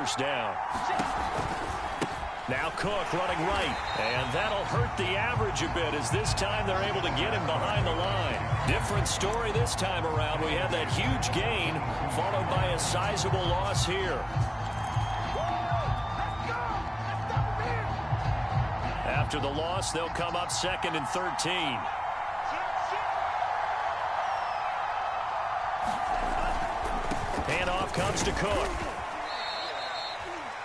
first down. Now Cook running right, and that'll hurt the average a bit as this time they're able to get him behind the line. Different story this time around. We had that huge gain followed by a sizable loss here. After the loss, they'll come up 2nd and 13. Handoff comes to Cook.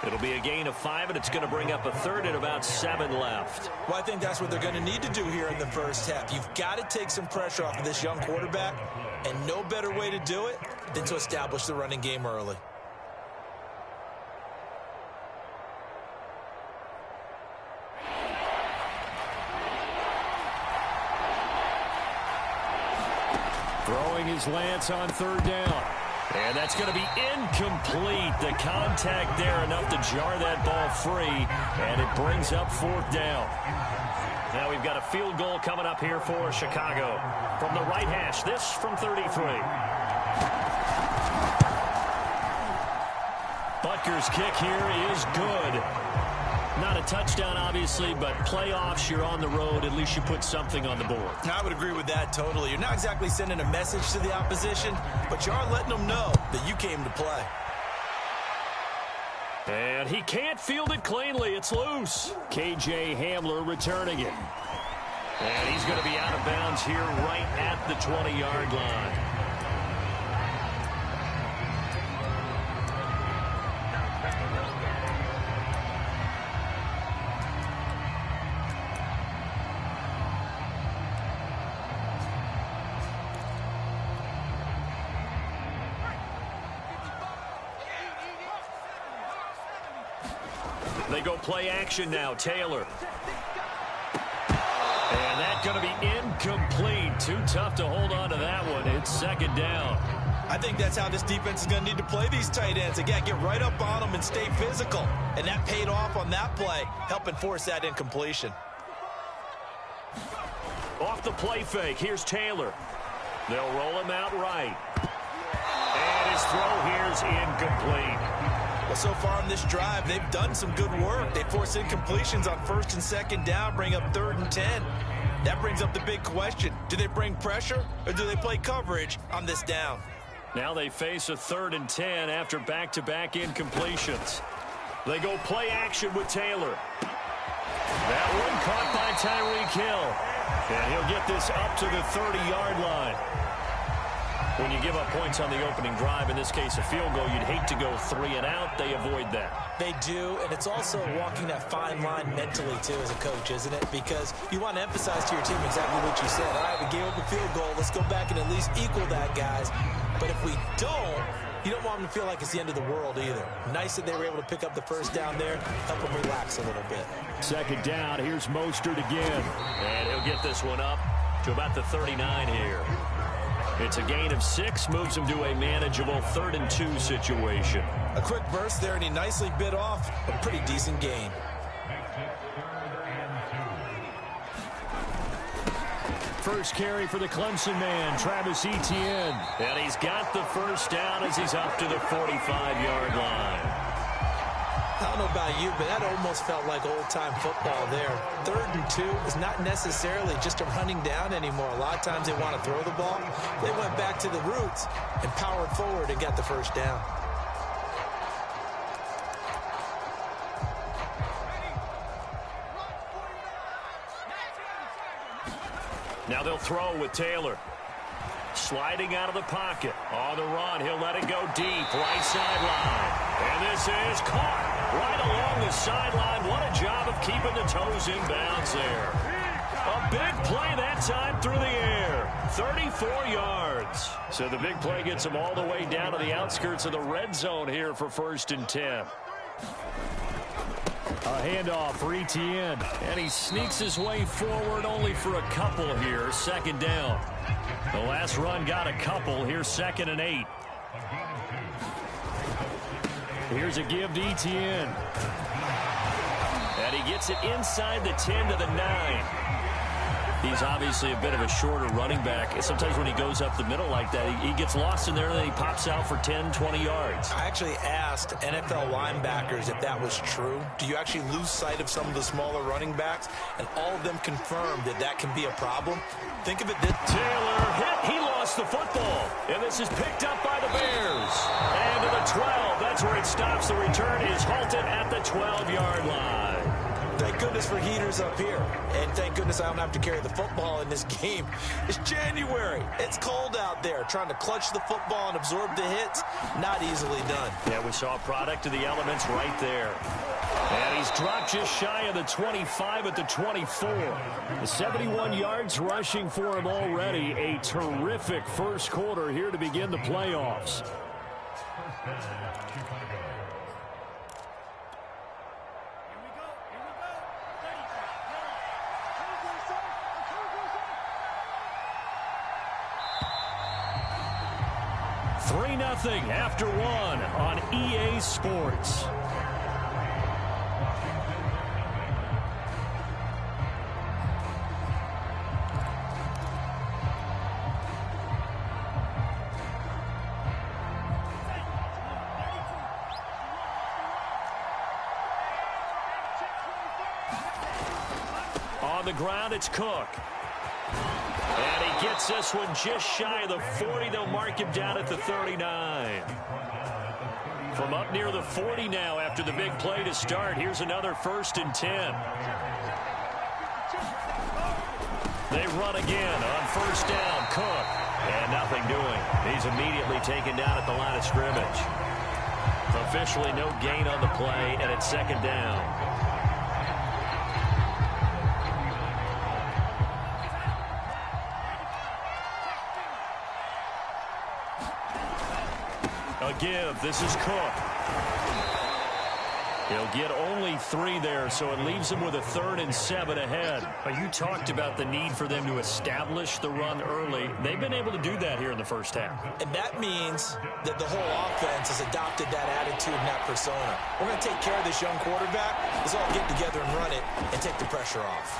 It'll be a gain of 5, and it's going to bring up a 3rd and about 7 left. Well, I think that's what they're going to need to do here in the first half. You've got to take some pressure off of this young quarterback, and no better way to do it than to establish the running game early. Throwing his Lance on 3rd down. And that's going to be incomplete. The contact there enough to jar that ball free, and it brings up 4th down. Now we've got a field goal coming up here for Chicago. From the right hash, this from 33. Butker's kick here is good. Not a touchdown, obviously, but playoffs, you're on the road. At least you put something on the board. I would agree with that totally. You're not exactly sending a message to the opposition, but you are letting them know that you came to play. And he can't field it cleanly. It's loose. K.J. Hamler returning it. And he's going to be out of bounds here right at the 20-yard line. They go play action now. Taylor. And that's going to be incomplete. Too tough to hold on to that one. It's 2nd down. I think that's how this defense is going to need to play these tight ends. Again, get right up on them and stay physical. And that paid off on that play, helping force that incompletion. Off the play fake. Here's Taylor. They'll roll him out right. And his throw here's incomplete. Well, so far on this drive, they've done some good work. They force incompletions on 1st and 2nd down, bring up 3rd and 10. That brings up the big question. Do they bring pressure or do they play coverage on this down? Now they face a 3rd and 10 after back-to-back incompletions. They go play action with Taylor. That one caught by Tyreek Hill. And he'll get this up to the 30-yard line. When you give up points on the opening drive, in this case a field goal, you'd hate to go 3 and out. They avoid that. They do, and it's also walking that fine line mentally, too, as a coach, isn't it? Because you want to emphasize to your team exactly what you said. All right, we gave up a field goal. Let's go back and at least equal that, guys. But if we don't, you don't want them to feel like it's the end of the world either. Nice that they were able to pick up the first down there, help them relax a little bit. 2nd down, here's Mostert again. And he'll get this one up to about the 39 here. It's a gain of 6, moves him to a manageable 3rd and 2 situation. A quick burst there, and he nicely bit off a pretty decent gain. First carry for the Clemson man, Travis Etienne. And he's got the first down as he's up to the 45-yard line. I don't know about you, but that almost felt like old-time football there. 3rd and 2 is not necessarily just a running down anymore. A lot of times they want to throw the ball. They went back to the roots and powered forward and got the first down. Now they'll throw with Taylor. Sliding out of the pocket. On the run, he'll let it go deep. Right sideline. And this is caught right along the sideline. What a job of keeping the toes in bounds there. A big play that time through the air. 34 yards. So the big play gets him all the way down to the outskirts of the red zone here for 1st and 10. A handoff for Etienne. And he sneaks his way forward only for a couple here. 2nd down. The last run got a couple. Here's 2nd and 8. Here's a give to Etienne. And he gets it inside the 10 to the 9. He's obviously a bit of a shorter running back. Sometimes when he goes up the middle like that, he gets lost in there, and then he pops out for 10, 20 yards. I actually asked NFL linebackers if that was true. Do you actually lose sight of some of the smaller running backs? And all of them confirmed that that can be a problem. Think of it this. Taylor hit. He lost the football. And this is picked up by the Bears. And to the 12. That's where it stops. The return is halted at the 12-yard line. Thank goodness for heaters up here. And thank goodness I don't have to carry the football in this game. It's January. It's cold out there. Trying to clutch the football and absorb the hits, not easily done. Yeah, we saw a product of the elements right there. And he's dropped just shy of the 25 at the 24. The 71 yards rushing for him already. A terrific first quarter here to begin the playoffs. Nothing after one on EA Sports. On the ground, it's Cook. And he gets this one just shy of the 40. They'll mark him down at the 39. From up near the 40 now after the big play to start. Here's another 1st and 10. They run again on 1st down. Cook. And nothing doing. He's immediately taken down at the line of scrimmage. Officially no gain on the play, and it's 2nd down. Give. This is Cook. He'll get only 3 there, so it leaves him with a 3rd and 7 ahead. You talked about the need for them to establish the run early. They've been able to do that here in the first half. And that means that the whole offense has adopted that attitude and that persona. We're going to take care of this young quarterback. Let's all get together and run it and take the pressure off.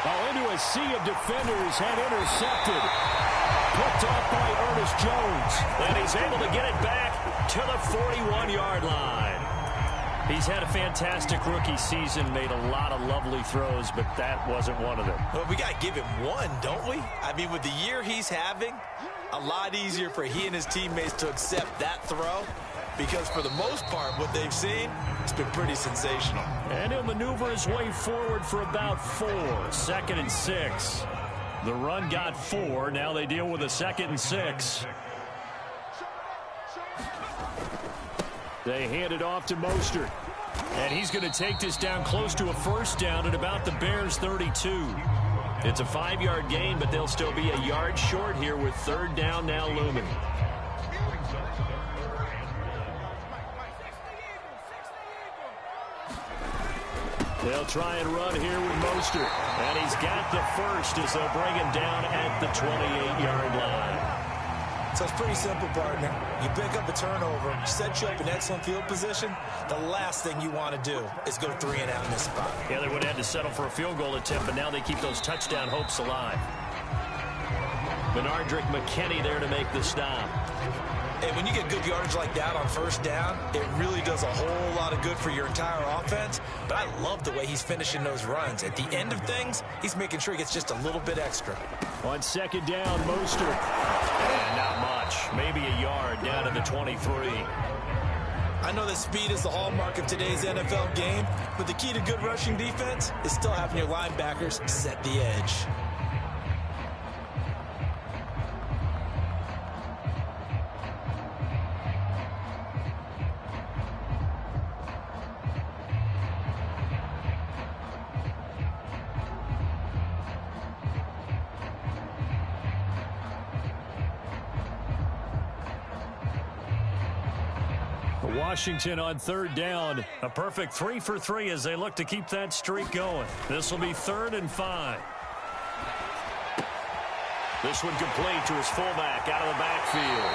Into a sea of defenders and intercepted. Picked off by Ernest Jones. And he's able to get it back to the 41-yard line. He's had a fantastic rookie season, made a lot of lovely throws, but that wasn't one of them. Well, we got to give him one, don't we? I mean, with the year he's having, a lot easier for he and his teammates to accept that throw, because for the most part, what they've seen, it's been pretty sensational. And he'll maneuver his way forward for about 4. 2nd and 6. The run got 4. Now they deal with a 2nd and 6. They hand it off to Mostert. And he's going to take this down close to a 1st down at about the Bears' 32. It's a 5-yard gain, but they'll still be a yard short here with 3rd down now looming. They'll try and run here with Mostert. And he's got the 1st as they'll bring him down at the 28-yard line. So it's pretty simple, partner. You pick up a turnover, set you up in excellent field position. The last thing you want to do is go 3 and out in this spot. Yeah, they would have had to settle for a field goal attempt, but now they keep those touchdown hopes alive. Benardrick McKinney there to make the stop. And when you get good yardage like that on 1st down, it really does a whole lot of good for your entire offense. But I love the way he's finishing those runs. At the end of things, he's making sure he gets just a little bit extra. On 2nd down, Mostert. And not much. Maybe a yard down to the 23. I know that speed is the hallmark of today's NFL game, but the key to good rushing defense is still having your linebackers set the edge. Washington on 3rd down. A perfect 3 for 3 as they look to keep that streak going. This will be 3rd and 5. This one complete to his fullback out of the backfield.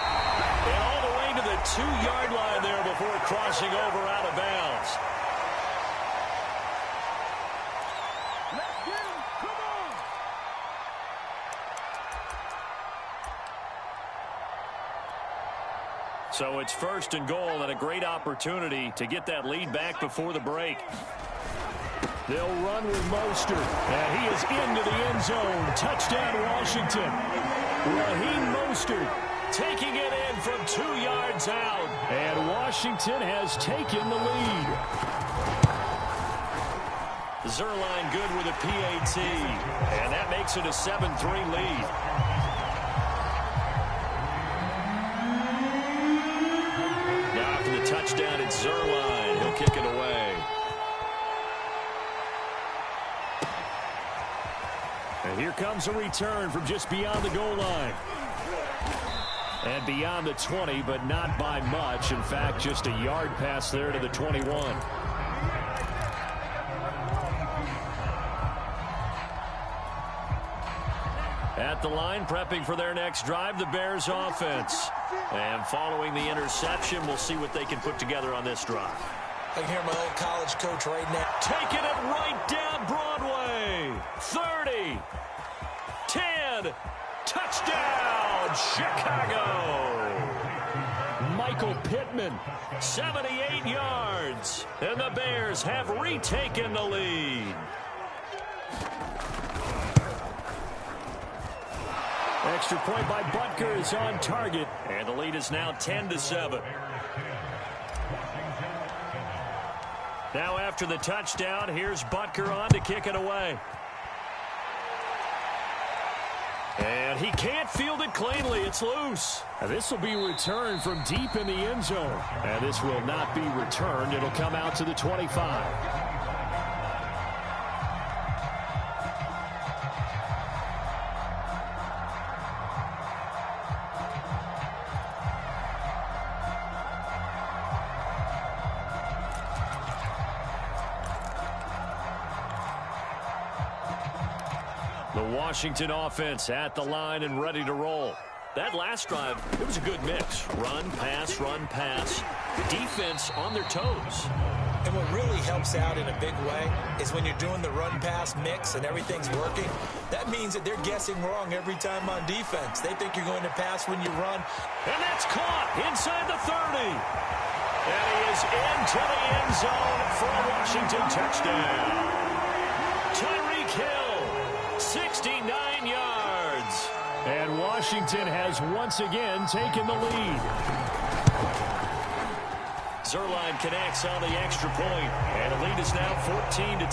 And all the way to the 2-yard line there before crossing over out of bounds. So it's 1st and goal and a great opportunity to get that lead back before the break. They'll run with Mostert. And he is into the end zone. Touchdown, Washington. Raheem Mostert taking it in from 2 yards out. And Washington has taken the lead. Zerline good with a PAT. And that makes it a 7-3 lead. Now after the touchdown, it's Zerline. He'll kick it away. And here comes a return from just beyond the goal line. And beyond the 20, but not by much. In fact, just a yard pass there to the 21. At the line, prepping for their next drive, the Bears offense. And following the interception, we'll see what they can put together on this drive. I can hear my old college coach right now. Taking it right down Broadway. 30. 10. Touchdown, Chicago. Michael Pittman, 78 yards. And the Bears have retaken the lead. Extra point by Butker is on target. And the lead is now 10-7. Now after the touchdown, here's Butker on to kick it away. And he can't field it cleanly. It's loose. This will be returned from deep in the end zone. And this will not be returned. It'll come out to the 25. The Washington offense at the line and ready to roll. That last drive, it was a good mix. Run, pass, run, pass. The defense on their toes. And what really helps out in a big way is when you're doing the run-pass mix and everything's working, that means that they're guessing wrong every time on defense. They think you're going to pass when you run. And that's caught inside the 30. And he is into the end zone for a Washington touchdown. Tyreek Hill, 69 yards. And Washington has once again taken the lead. Zerline connects on the extra point, and the lead is now 14-10.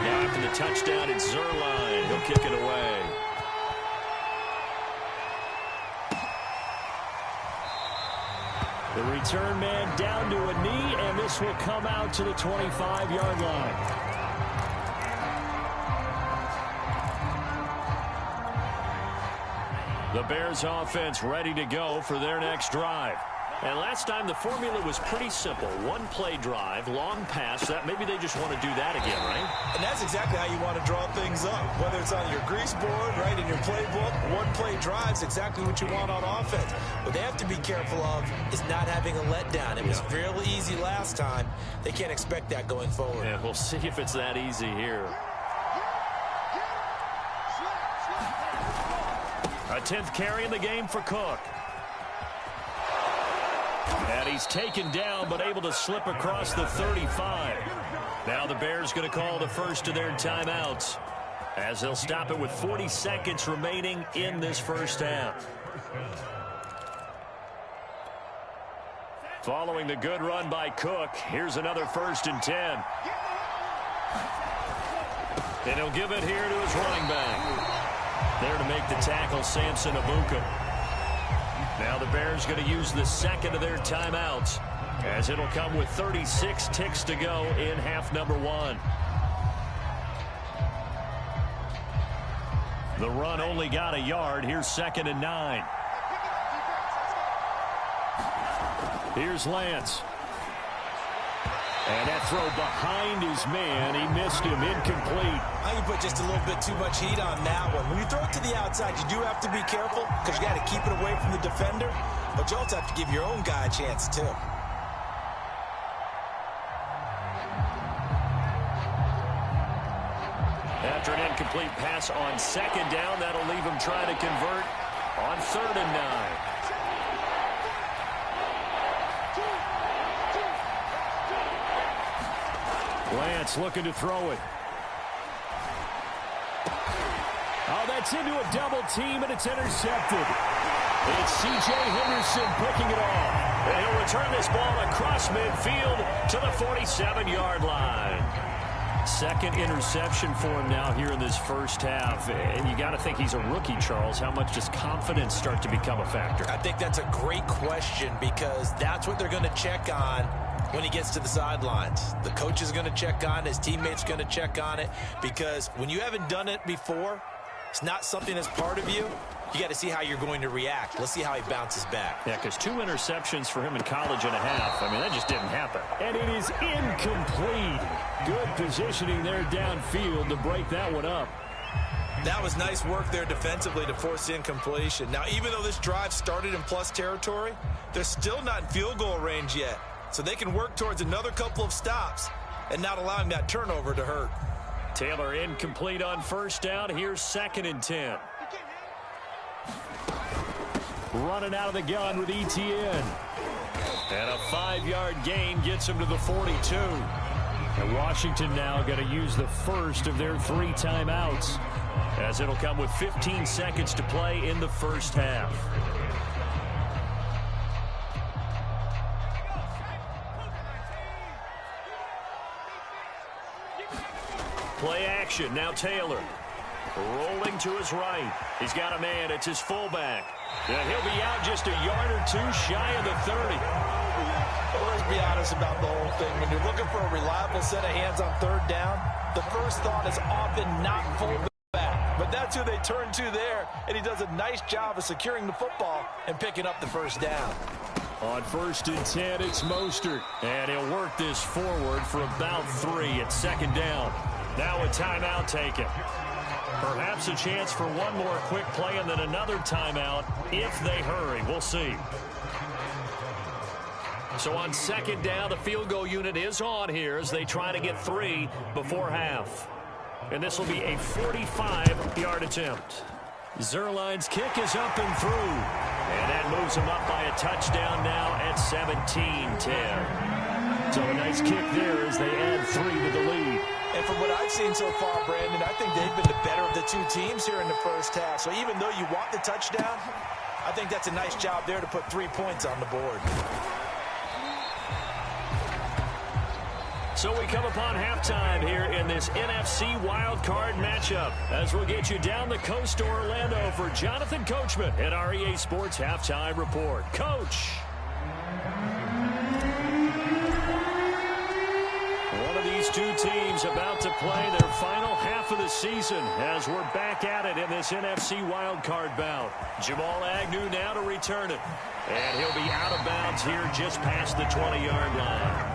Now after the touchdown, it's Zerline. He'll kick it away. The return man down to a knee, and this will come out to the 25-yard line. The Bears offense ready to go for their next drive. And last time the formula was pretty simple. One-play drive, long pass. That maybe they just want to do that again, right? And that's exactly how you want to draw things up. Whether it's on your grease board, right, in your playbook, one-play drive's exactly what you want on offense. What they have to be careful of is not having a letdown. It was fairly easy last time. They can't expect that going forward. Yeah, we'll see if it's that easy here. A 10th carry in the game for Cook. And he's taken down, but able to slip across the 35. Now the Bears going to call the first of their timeouts, as they'll stop it with 40 seconds remaining in this first half. Following the good run by Cook, here's another 1st and 10. And he'll give it here to his running back. There to make the tackle, Samson Abuka. Now the Bears going to use the second of their timeouts, as it'll come with 36 ticks to go in half number 1. The run only got a yard. Here's 2nd and 9. Here's Lance. And that throw behind his man, he missed him, incomplete. I can put just a little bit too much heat on that one. When you throw it to the outside, you do have to be careful because you got to keep it away from the defender, but you also have to give your own guy a chance too. After an incomplete pass on 2nd down, that'll leave him trying to convert On 3rd and 9. Lance looking to throw it. Oh, that's into a double team, and it's intercepted. It's C.J. Henderson picking it off. And he'll return this ball across midfield to the 47-yard line. Second interception for him now here in this first half. And you got to think he's a rookie, Charles. How much does confidence start to become a factor? I think that's a great question because that's what they're going to check on when he gets to the sidelines. The coach is going to check on it. His teammates going to check on it because when you haven't done it before, it's not something that's part of you. You got to see how you're going to react. Let's see how he bounces back. Yeah, because 2 interceptions for him in college and a half. I mean, that just didn't happen. And it is incomplete. Good positioning there downfield to break that one up. That was nice work there defensively to force incompletion. Now, even though this drive started in plus territory, they're still not in field goal range yet. So they can work towards another couple of stops and not allowing that turnover to hurt. Taylor incomplete on 1st down. Here's 2nd and 10. Running out of the gun with Etienne. And a 5-yard gain gets him to the 42. And Washington now going to use the first of their 3 timeouts, as it'll come with 15 seconds to play in the first half. Play action. Now Taylor. Rolling to his right. He's got a man. It's his fullback. And he'll be out just a yard or 2 shy of the 30. Well, let's be honest about the whole thing. When you're looking for a reliable set of hands on 3rd down, the first thought is often not fullback. But that's who they turn to there, and he does a nice job of securing the football and picking up the 1st down. On 1st and 10, it's Mostert. And he'll work this forward for about 3 at 2nd down. Now a timeout taken. Perhaps a chance for one more quick play and then another timeout if they hurry. We'll see. So on 2nd down, the field goal unit is on here as they try to get 3 before half. And this will be a 45-yard attempt. Zerline's kick is up and through. And that moves him up by a touchdown now at 17-10. So a nice kick there as they add 3 to the lead. And from what I've seen so far, Brandon, I think they've been the better of the 2 teams here in the first half. So even though you want the touchdown, I think that's a nice job there to put 3 points on the board. So we come upon halftime here in this NFC wildcard matchup as we'll get you down the coast to Orlando for Jonathan Coachman at our EA Sports Halftime Report. Coach. One of these 2 teams about to play their final half of the season as we're back at it in this NFC wildcard bout. Jamal Agnew now to return it. And he'll be out of bounds here just past the 20-yard line.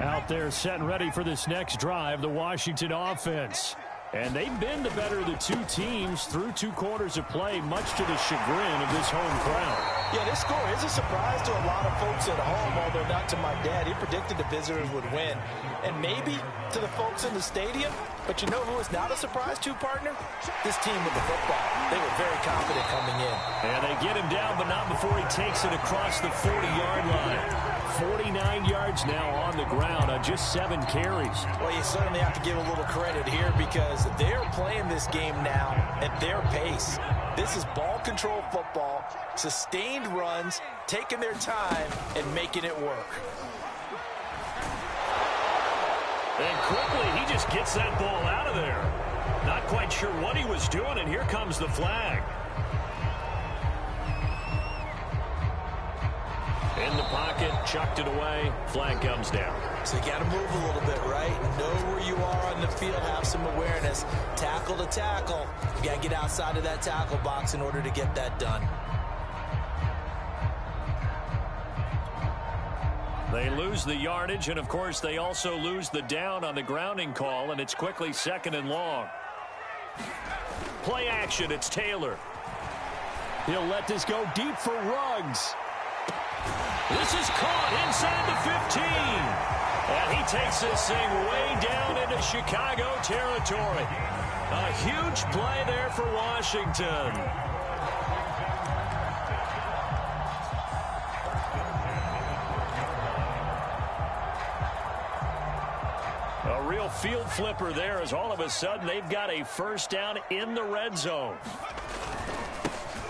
Out there set and ready for this next drive, the Washington offense. And they've been the better of the 2 teams through 2 quarters of play, much to the chagrin of this home crowd. Yeah, this score is a surprise to a lot of folks at home, although not to my dad. He predicted the visitors would win. And maybe to the folks in the stadium, but you know who is not a surprise to, partner? This team with the football. They were very confident coming in. And they get him down, but not before he takes it across the 40-yard line. 49 yards now on the ground on just 7 carries. Well, you certainly have to give a little credit here because they're playing this game now at their pace. This is ball control football, sustained runs, taking their time, and making it work. And quickly, he just gets that ball out of there. Not quite sure what he was doing, and here comes the flag. In the pocket, chucked it away, flag comes down. So you got to move a little bit, right? Know where you are on the field, have some awareness. Tackle to tackle. You got to get outside of that tackle box in order to get that done. They lose the yardage, and of course they also lose the down on the grounding call, and it's quickly 2nd and long. Play action, it's Taylor. He'll let this go deep for Ruggs. This is caught inside the 15. And he takes this thing way down into Chicago territory. A huge play there for Washington. A real field flipper there as all of a sudden they've got a first down in the red zone.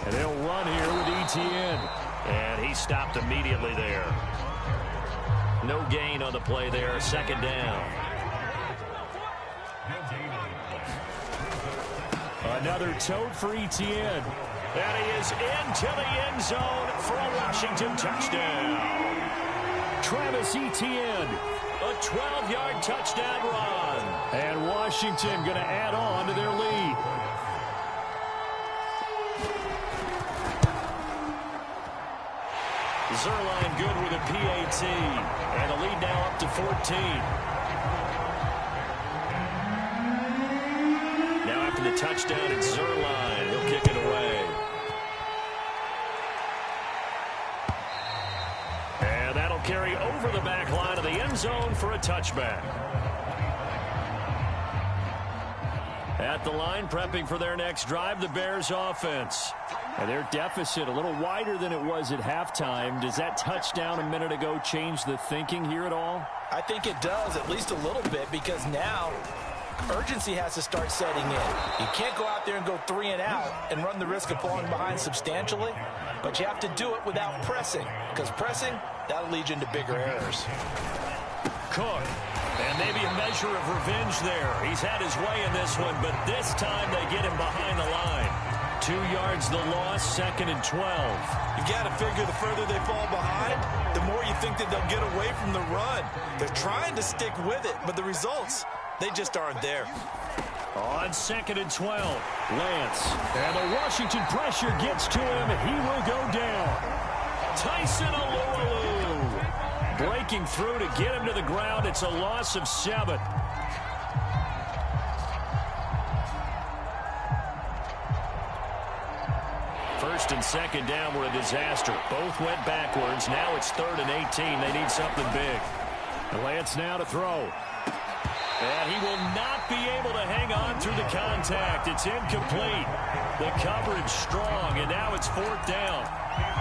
And they'll run here with Etienne. And he stopped immediately there. No gain on the play there. Second down. Another tote for Etienne. And he is into the end zone for a Washington touchdown. Travis Etienne, a 12-yard touchdown run. And Washington going to add on to their lead. Zerline good with a PAT. And a lead now up to 14. Now after the touchdown, it's Zerline. He'll kick it away. And that'll carry over the back line of the end zone for a touchback. At the line, prepping for their next drive, the Bears offense. And their deficit a little wider than it was at halftime. Does that touchdown a minute ago change the thinking here at all? I think it does, at least a little bit, because now urgency has to start setting in. You can't go out there and go 3 and out and run the risk of falling behind substantially, but you have to do it without pressing, because pressing, that'll lead you into bigger errors. Cook, and maybe a measure of revenge there. He's had his way in this one, but this time they get him behind the line. 2 yards the loss, 2nd and 12. You got to figure the further they fall behind, the more you think that they'll get away from the run. They're trying to stick with it, but the results, they just aren't there. On 2nd and 12, Lance. And the Washington pressure gets to him, and he will go down. Tyson Alualu breaking through to get him to the ground. It's a loss of 7. First and second down were a disaster. Both went backwards. Now it's 3rd and 18. They need something big. Lance now to throw. And he will not be able to hang on through the contact. It's incomplete. The coverage strong, and now it's 4th down.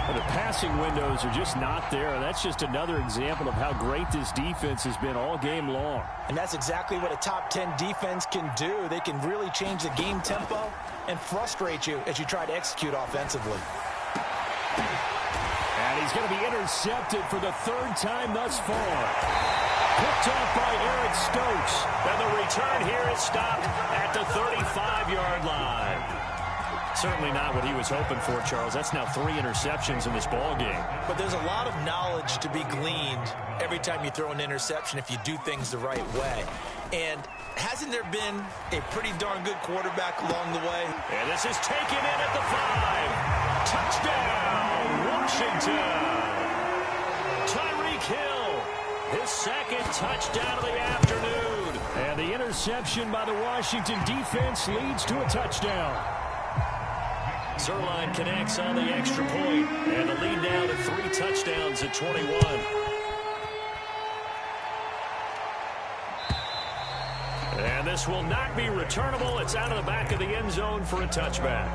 Well, the passing windows are just not there. That's just another example of how great this defense has been all game long. And that's exactly what a top 10 defense can do. They can really change the game tempo and frustrate you as you try to execute offensively. And he's going to be intercepted for the 3rd time thus far. Picked off by Eric Stokes. And the return here is stopped at the 35-yard line. Certainly not what he was hoping for, Charles. That's now 3 interceptions in this ball game. But there's a lot of knowledge to be gleaned every time you throw an interception if you do things the right way. And hasn't there been a pretty darn good quarterback along the way? And this is taken in at the 5. Touchdown, Washington. Tyreek Hill, his 2nd touchdown of the afternoon. And the interception by the Washington defense leads to a touchdown. Zerline connects on the extra point, and the lead now to 3 touchdowns at 21. And this will not be returnable. It's out of the back of the end zone for a touchback.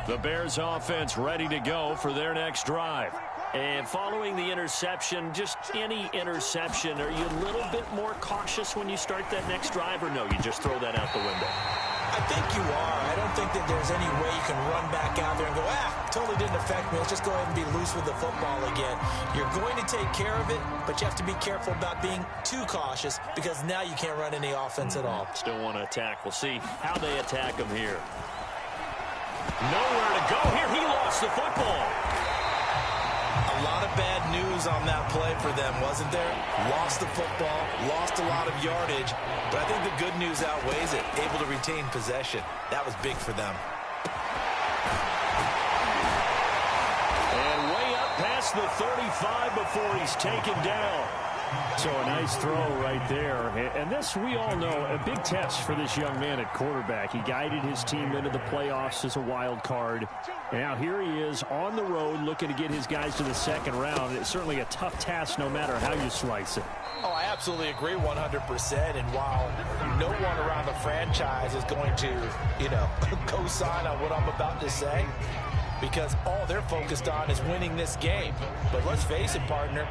The Bears offense ready to go for their next drive. And following the interception, just any interception, are you a little bit more cautious when you start that next drive, or no, you just throw that out the window? I think you are. I don't think that there's any way you can run back out there and go, totally didn't affect me. Let's just go ahead and be loose with the football again. You're going to take care of it, but you have to be careful about being too cautious because now you can't run any offense at all. Still want to attack. We'll see how they attack him here. Nowhere to go here. He lost the football. A lot of bad news on that play for them, wasn't there? Lost the football, lost a lot of yardage, but I think the good news outweighs it. Able to retain possession. That was big for them. And way up past the 35 before he's taken down. So a nice throw right there. And this, we all know, a big test for this young man at quarterback. He guided his team into the playoffs as a wild card. And now here he is on the road looking to get his guys to the second round. It's certainly a tough task no matter how you slice it. Oh, I absolutely agree 100%. And while no one around the franchise is going to, co-sign on what I'm about to say, because all they're focused on is winning this game. But let's face it, partner,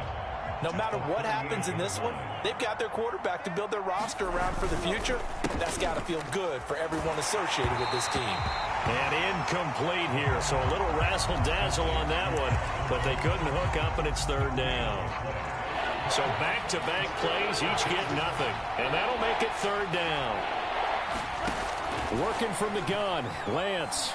no matter what happens in this one, they've got their quarterback to build their roster around for the future. That's got to feel good for everyone associated with this team. And incomplete here, so a little razzle-dazzle on that one, but they couldn't hook up, and it's third down. So back-to-back plays, each get nothing, and that'll make it third down. Working from the gun, Lance.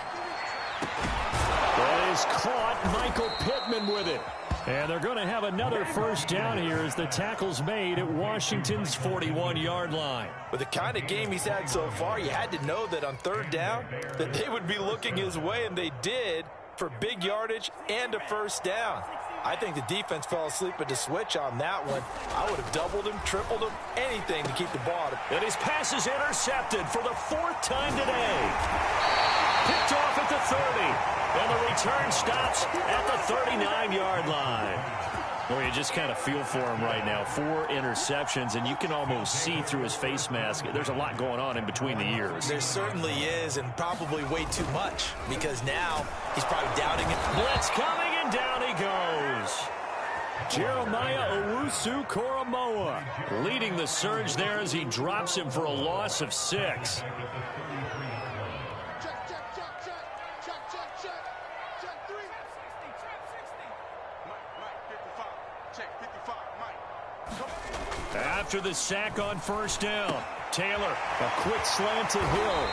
That is caught. Michael Pittman with it. And they're going to have another first down here as the tackle's made at Washington's 41-yard line. With the kind of game he's had so far, you had to know that on third down that they would be looking his way, and they did, for big yardage and a first down. I think the defense fell asleep at the switch on that one. I would have doubled him, tripled him, anything to keep the ball. And his pass is intercepted for the fourth time today. Picked off at the 30. And the return stops at the 39-yard line. Well, you just kind of feel for him right now. 4 interceptions, and you can almost see through his face mask. There's a lot going on in between the ears. There certainly is, and probably way too much, because now he's probably doubting it. Blitz coming, and down he goes. Jeremiah Owusu-Koramoah leading the surge there as he drops him for a loss of 6. After the sack on first down, Taylor, a quick slant to Hill.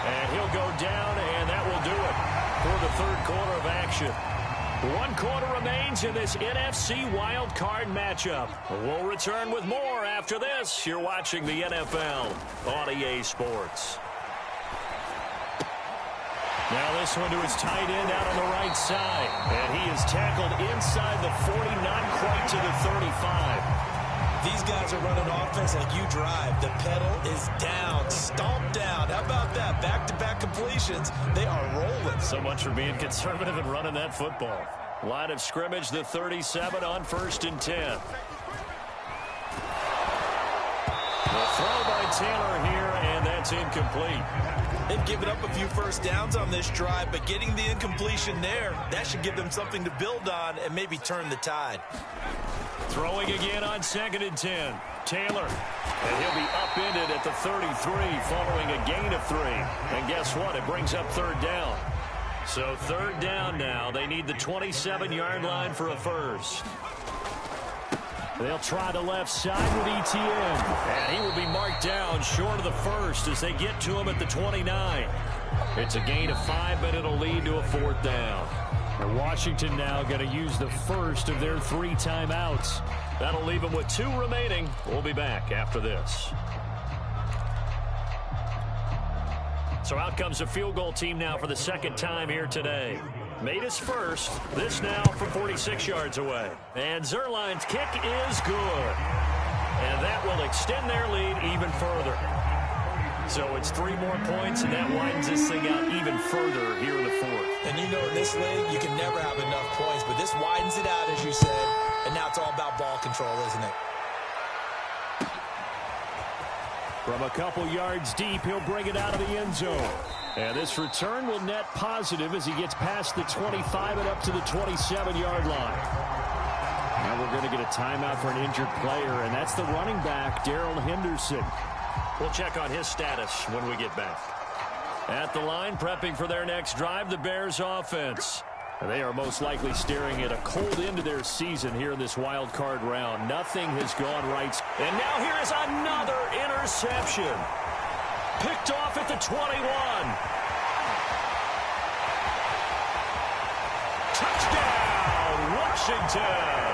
And he'll go down, and that will do it for the third quarter of action. 1 quarter remains in this NFC wild card matchup. We'll return with more after this. You're watching the NFL on EA Sports. Now this one to his tight end out on the right side. And he is tackled inside the 40, not quite to the 35. These guys are running offense like you drive. The pedal is down, stomped down. How about that? Back-to-back completions. They are rolling. So much for being conservative and running that football. Line of scrimmage, the 37 on 1st and 10. The throw by Taylor here, and that's incomplete. They've given up a few first downs on this drive, but getting the incompletion there, that should give them something to build on and maybe turn the tide. Throwing again on 2nd and 10. Taylor. And he'll be upended at the 33 following a gain of 3. And guess what? It brings up third down. So third down now. They need the 27-yard line for a first. They'll try the left side with Etienne. And he will be marked down short of the first as they get to him at the 29. It's a gain of 5, but it'll lead to a fourth down. And Washington now going to use the first of their 3 timeouts. That'll leave them with 2 remaining. We'll be back after this. So out comes a field goal team now for the second time here today. Made his first. This now from 46 yards away. And Zerline's kick is good. And that will extend their lead even further. So it's 3 more points, and that widens this thing out even further here in the fourth. And you know in this league, you can never have enough points, but this widens it out, as you said, and now it's all about ball control, isn't it? From a couple yards deep, he'll bring it out of the end zone. And this return will net positive as he gets past the 25 and up to the 27-yard line. Now we're going to get a timeout for an injured player, and that's the running back, Darrell Henderson. We'll check on his status when we get back. At the line, prepping for their next drive, the Bears offense. And they are most likely staring at a cold end to their season here in this wild card round. Nothing has gone right. And now here is another interception. Picked off at the 21. Touchdown, Washington.